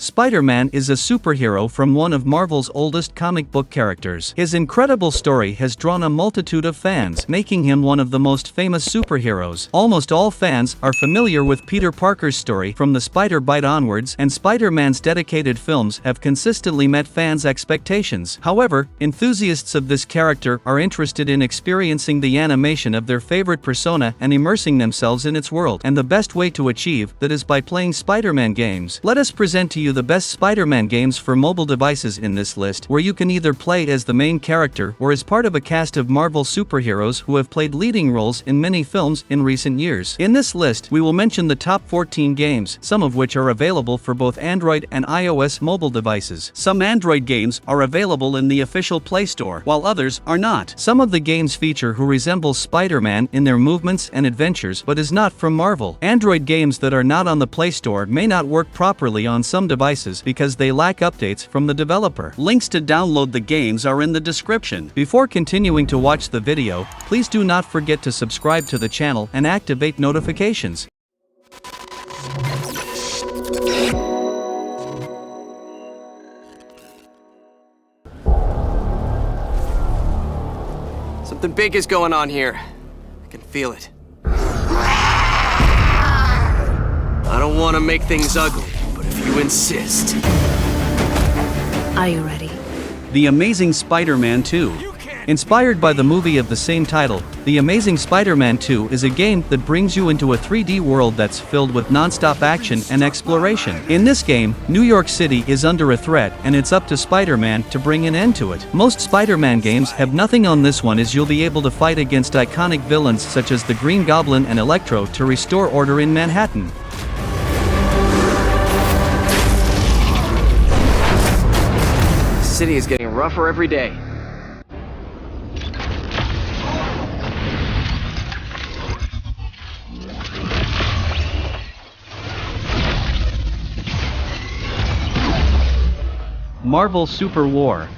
Spider-Man is a superhero from one of Marvel's oldest comic book characters. His incredible story has drawn a multitude of fans, making him one of the most famous superheroes. Almost all fans are familiar with Peter Parker's story from the Spider-Bite onwards, and Spider-Man's dedicated films have consistently met fans' expectations. However, enthusiasts of this character are interested in experiencing the animation of their favorite persona and immersing themselves in its world, and the best way to achieve that is by playing Spider-Man games. Let us present to you the best Spider-Man games for mobile devices in this list, where you can either play as the main character or as part of a cast of Marvel superheroes who have played leading roles in many films in recent years. In this list, we will mention the top 14 games, some of which are available for both Android and iOS mobile devices. Some Android games are available in the official Play Store, while others are not. Some of the games feature who resembles Spider-Man in their movements and adventures but is not from Marvel. Android games that are not on the Play Store may not work properly on some devices because they lack updates from the developer. Links to download the games are in the description. Before continuing to watch the video, please do not forget to subscribe to the channel and activate notifications. Something big is going on here. I can feel it. I don't want to make things ugly, but if you insist. Are you ready? The Amazing Spider-Man 2. Inspired by the movie of the same title, The Amazing Spider-Man 2 is a game that brings you into a 3D world that's filled with non-stop action and exploration. In this game, New York City is under a threat, and it's up to Spider-Man to bring an end to it. Most Spider-Man games have nothing on this one, as you'll be able to fight against iconic villains such as the Green Goblin and Electro to restore order in Manhattan. The city is getting rougher every day. Marvel Super War.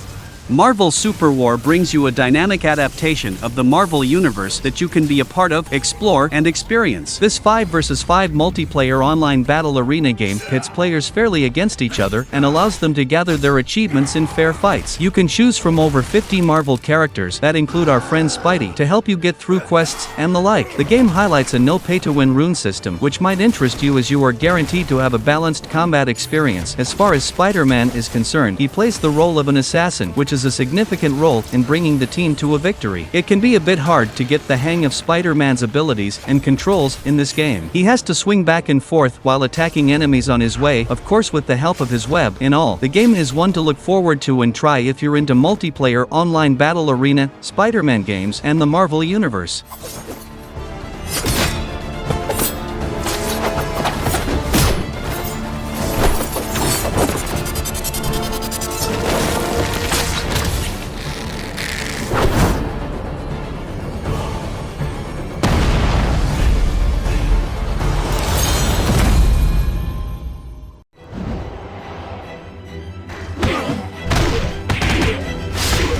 Marvel Super War brings you a dynamic adaptation of the Marvel Universe that you can be a part of, explore, and experience. This 5 vs 5 multiplayer online battle arena game pits players fairly against each other and allows them to gather their achievements in fair fights. You can choose from over 50 Marvel characters that include our friend Spidey to help you get through quests and the like. The game highlights a no-pay-to-win rune system, which might interest you as you are guaranteed to have a balanced combat experience. As far as Spider-Man is concerned, he plays the role of an assassin, which is a significant role in bringing the team to a victory. It can be a bit hard to get the hang of Spider-Man's abilities and controls in this game. He has to swing back and forth while attacking enemies on his way, of course with the help of his web. In all, the game is one to look forward to and try if you're into multiplayer online battle arena, Spider-Man games, and the Marvel Universe.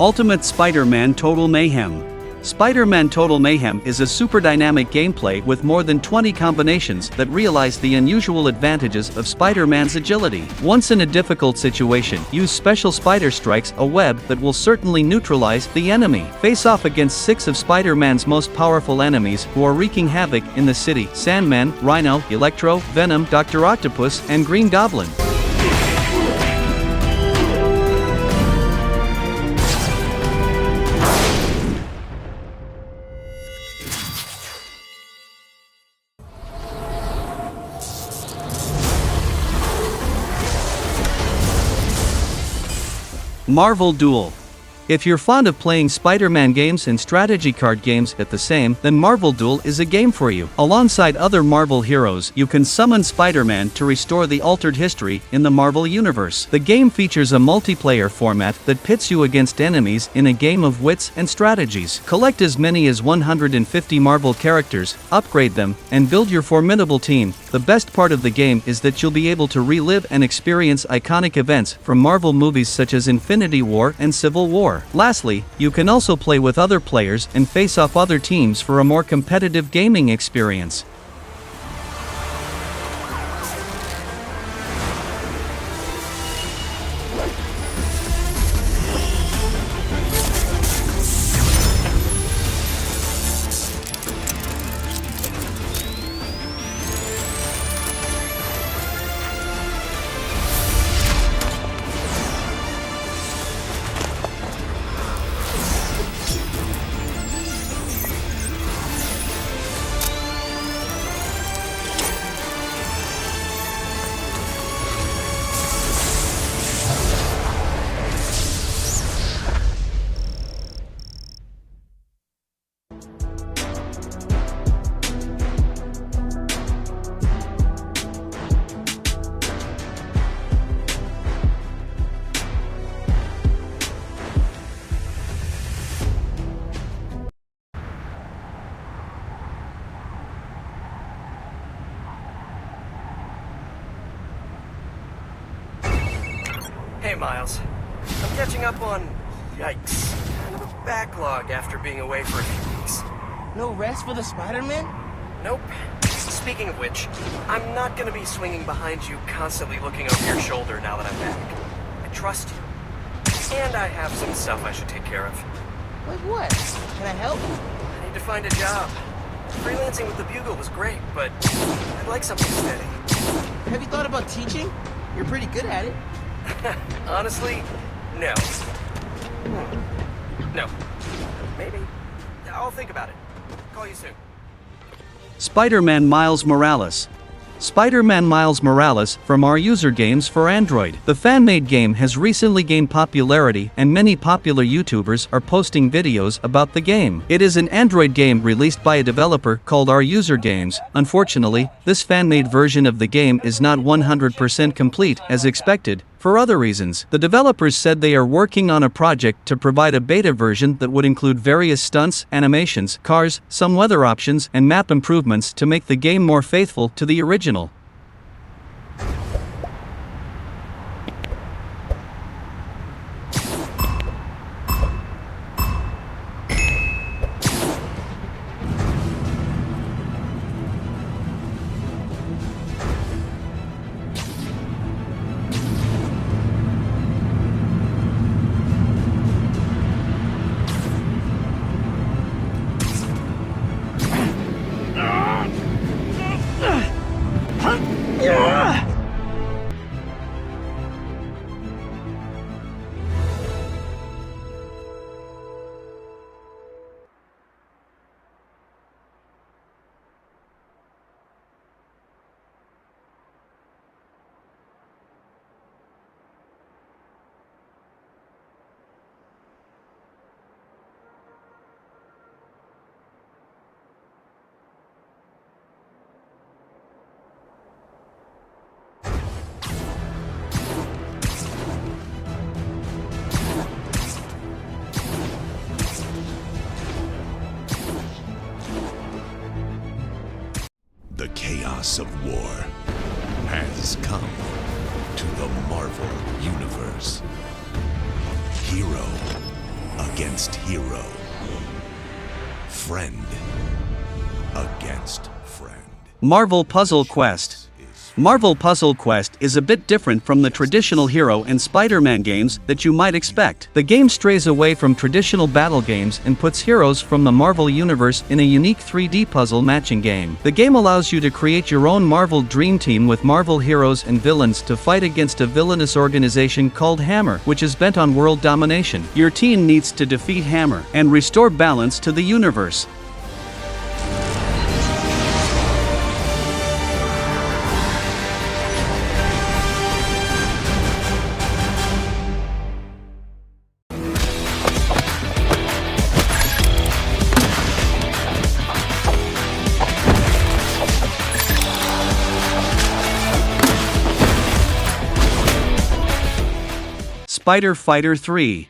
Ultimate Spider-Man Total Mayhem. Spider-Man Total Mayhem is a super dynamic gameplay with more than 20 combinations that realize the unusual advantages of Spider-Man's agility. Once in a difficult situation, use special spider strikes, a web that will certainly neutralize the enemy. Face off against 6 of Spider-Man's most powerful enemies who are wreaking havoc in the city: Sandman, Rhino, Electro, Venom, Dr. Octopus, and Green Goblin. Marvel Duel. If you're fond of playing Spider-Man games and strategy card games at the same, then Marvel Duel is a game for you. Alongside other Marvel heroes, you can summon Spider-Man to restore the altered history in the Marvel Universe. The game features a multiplayer format that pits you against enemies in a game of wits and strategies. Collect as many as 150 Marvel characters, upgrade them, and build your formidable team. The best part of the game is that you'll be able to relive and experience iconic events from Marvel movies such as Infinity War and Civil War. Lastly, you can also play with other players and face off other teams for a more competitive gaming experience. Hey, Miles. I'm catching up on... yikes. Kind of a backlog after being away for a few weeks. No rest for the Spider-Man? Nope. Speaking of which, I'm not gonna be swinging behind you, constantly looking over your shoulder now that I'm back. I trust you. And I have some stuff I should take care of. Like what? Can I help? I need to find a job. Freelancing with the Bugle was great, but I'd like something steady. Have you thought about teaching? You're pretty good at it. Honestly, no. No. Maybe. I'll think about it. Call you soon. Spider-Man Miles Morales. Spider-Man Miles Morales from Our User Games for Android. The fan-made game has recently gained popularity and many popular YouTubers are posting videos about the game. It is an Android game released by a developer called Our User Games. Unfortunately, this fan-made version of the game is not 100% complete as expected. For other reasons, the developers said they are working on a project to provide a beta version that would include various stunts, animations, cars, some weather options, and map improvements to make the game more faithful to the original. The chaos of war has come to the Marvel Universe. Hero against hero. Friend against friend. Marvel Puzzle Quest. Marvel Puzzle Quest is a bit different from the traditional hero and Spider-Man games that you might expect. The game strays away from traditional battle games and puts heroes from the Marvel Universe in a unique 3D puzzle matching game. The game allows you to create your own Marvel Dream Team with Marvel heroes and villains to fight against a villainous organization called Hammer, which is bent on world domination. Your team needs to defeat Hammer and restore balance to the universe. Spider Fighter 3.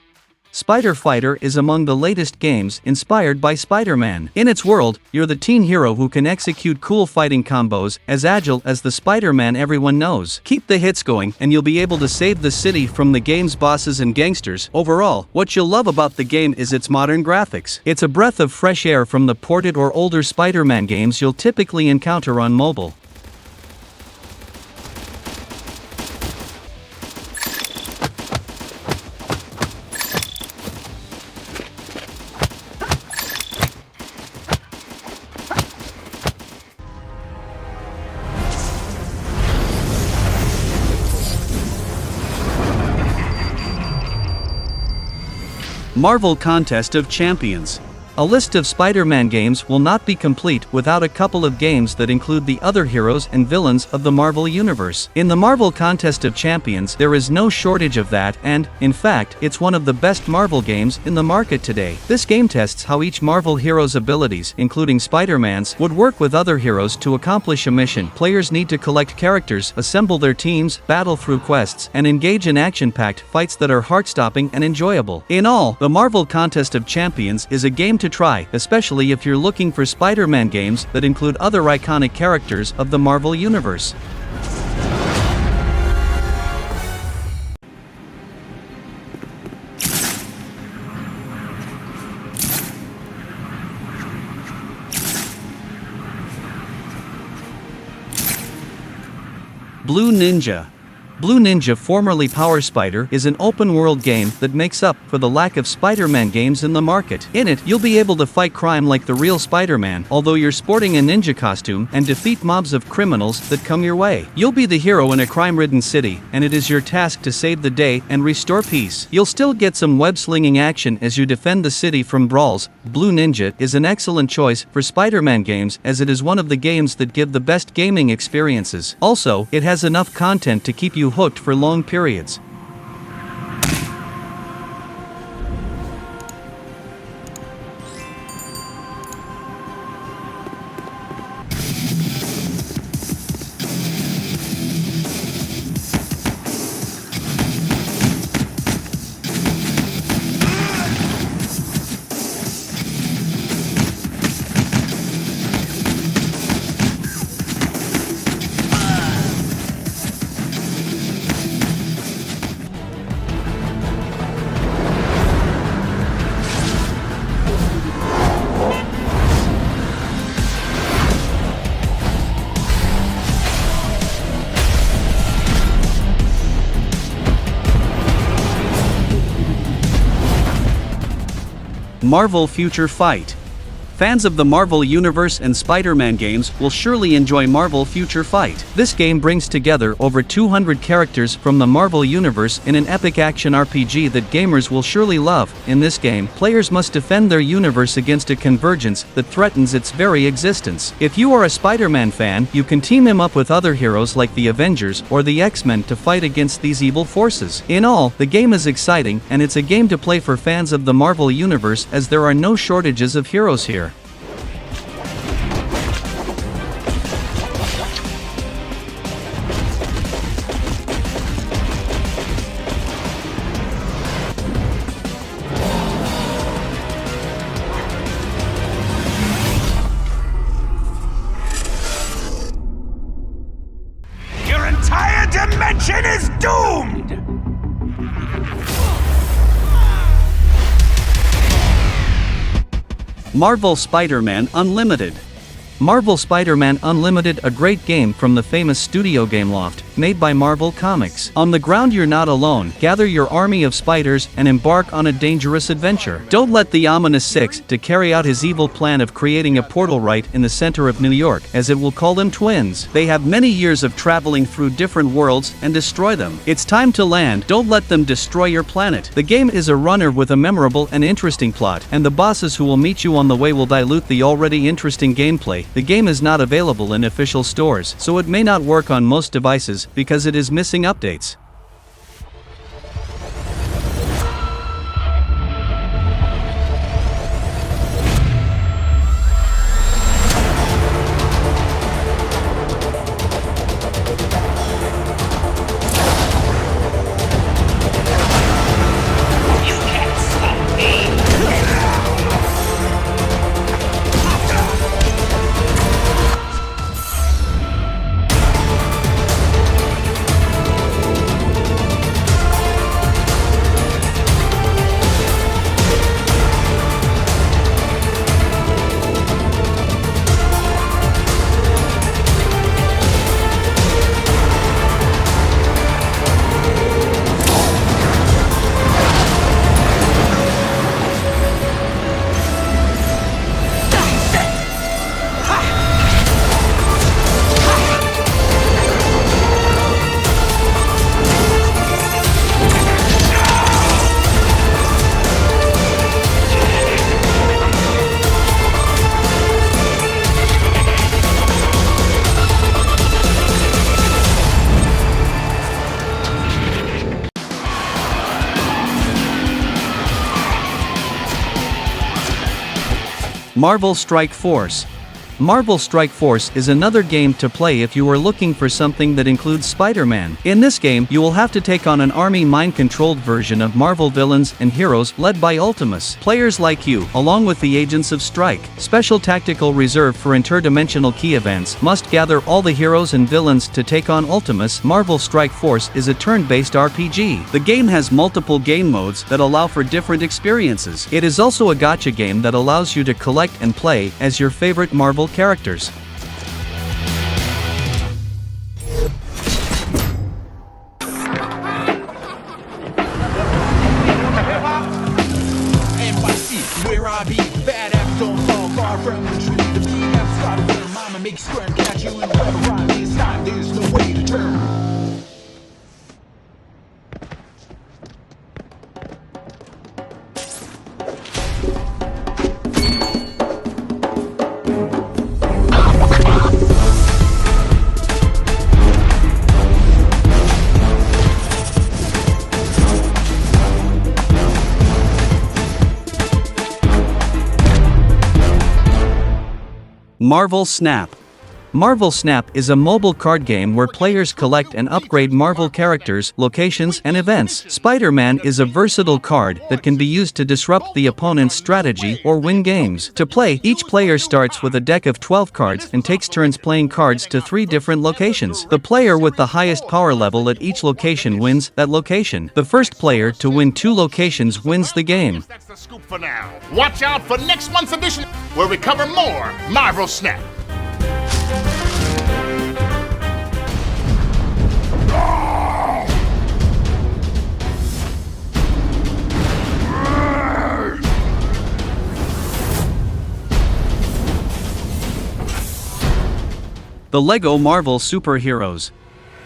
Spider Fighter is among the latest games inspired by Spider-Man. In its world, you're the teen hero who can execute cool fighting combos, as agile as the Spider-Man everyone knows. Keep the hits going and you'll be able to save the city from the game's bosses and gangsters. Overall, what you'll love about the game is its modern graphics. It's a breath of fresh air from the ported or older Spider-Man games you'll typically encounter on mobile. Marvel Contest of Champions. A list of Spider-Man games will not be complete without a couple of games that include the other heroes and villains of the Marvel Universe. In the Marvel Contest of Champions, there is no shortage of that and, in fact, it's one of the best Marvel games in the market today. This game tests how each Marvel hero's abilities, including Spider-Man's, would work with other heroes to accomplish a mission. Players need to collect characters, assemble their teams, battle through quests, and engage in action-packed fights that are heart-stopping and enjoyable. In all, the Marvel Contest of Champions is a game to try, especially if you're looking for Spider-Man games that include other iconic characters of the Marvel Universe. Blue Ninja. Blue Ninja, formerly Power Spider, is an open-world game that makes up for the lack of Spider-Man games in the market. In it, you'll be able to fight crime like the real Spider-Man, although you're sporting a ninja costume, and defeat mobs of criminals that come your way. You'll be the hero in a crime-ridden city, and it is your task to save the day and restore peace. You'll still get some web-slinging action as you defend the city from brawls. Blue Ninja is an excellent choice for Spider-Man games, as it is one of the games that give the best gaming experiences. Also, it has enough content to keep you hooked for long periods. Marvel Future Fight. Fans of the Marvel Universe and Spider-Man games will surely enjoy Marvel Future Fight. This game brings together over 200 characters from the Marvel Universe in an epic action RPG that gamers will surely love. In this game, players must defend their universe against a convergence that threatens its very existence. If you are a Spider-Man fan, you can team him up with other heroes like the Avengers or the X-Men to fight against these evil forces. In all, the game is exciting, and it's a game to play for fans of the Marvel Universe, as there are no shortages of heroes here. Your entire dimension is doomed! Marvel Spider-Man Unlimited. Marvel Spider-Man Unlimited, a great game from the famous studio Gameloft, made by Marvel Comics. On the ground, you're not alone. Gather your army of spiders and embark on a dangerous adventure. Don't let the ominous Six to carry out his evil plan of creating a portal right in the center of New York, as it will call them twins. They have many years of traveling through different worlds and destroy them. It's time to land. Don't let them destroy your planet. The game is a runner with a memorable and interesting plot, and the bosses who will meet you on the way will dilute the already interesting gameplay. The game is not available in official stores, so it may not work on most devices because it is missing updates. Marvel Strike Force. Marvel Strike Force is another game to play if you are looking for something that includes Spider-Man. In this game, you will have to take on an army mind-controlled version of Marvel villains and heroes led by Ultimus. Players like you, along with the agents of Strike, Special Tactical Reserve for interdimensional key events, must gather all the heroes and villains to take on Ultimus. Marvel Strike Force is a turn-based RPG. The game has multiple game modes that allow for different experiences. It is also a gacha game that allows you to collect and play as your favorite Marvel characters. where I be. Bad apps don't fall far from the tree. The big apps gotta where mama makes squirm. Catch you in web rhyme. This time there's no way to turn. Marvel Snap. Marvel Snap is a mobile card game where players collect and upgrade Marvel characters, locations, and events. Spider-Man is a versatile card that can be used to disrupt the opponent's strategy or win games. To play, each player starts with a deck of 12 cards and takes turns playing cards to 3 different locations. The player with the highest power level at each location wins that location. The first player to win 2 locations wins the game. That's the scoop for now. Watch out for next month's edition, where we cover more Marvel Snap. The LEGO Marvel Superheroes.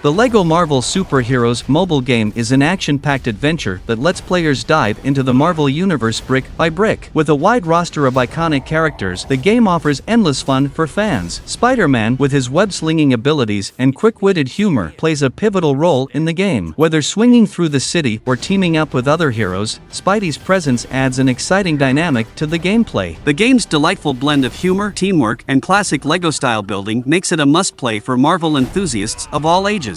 The LEGO Marvel Superheroes mobile game is an action-packed adventure that lets players dive into the Marvel Universe brick by brick. With a wide roster of iconic characters, the game offers endless fun for fans. Spider-Man, with his web-slinging abilities and quick-witted humor, plays a pivotal role in the game. Whether swinging through the city or teaming up with other heroes, Spidey's presence adds an exciting dynamic to the gameplay. The game's delightful blend of humor, teamwork, and classic LEGO-style building makes it a must-play for Marvel enthusiasts of all ages.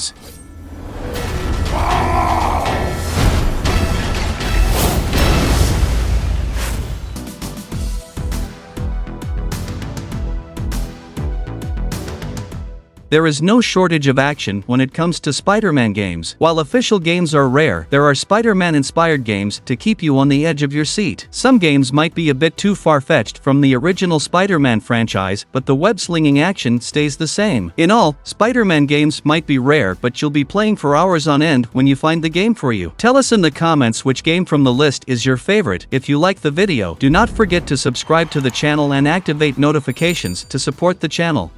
There is no shortage of action when it comes to Spider-Man games. While official games are rare, there are Spider-Man-inspired games to keep you on the edge of your seat. Some games might be a bit too far-fetched from the original Spider-Man franchise, but the web-slinging action stays the same. In all, Spider-Man games might be rare, but you'll be playing for hours on end when you find the game for you. Tell us in the comments which game from the list is your favorite. If you like the video, do not forget to subscribe to the channel and activate notifications to support the channel.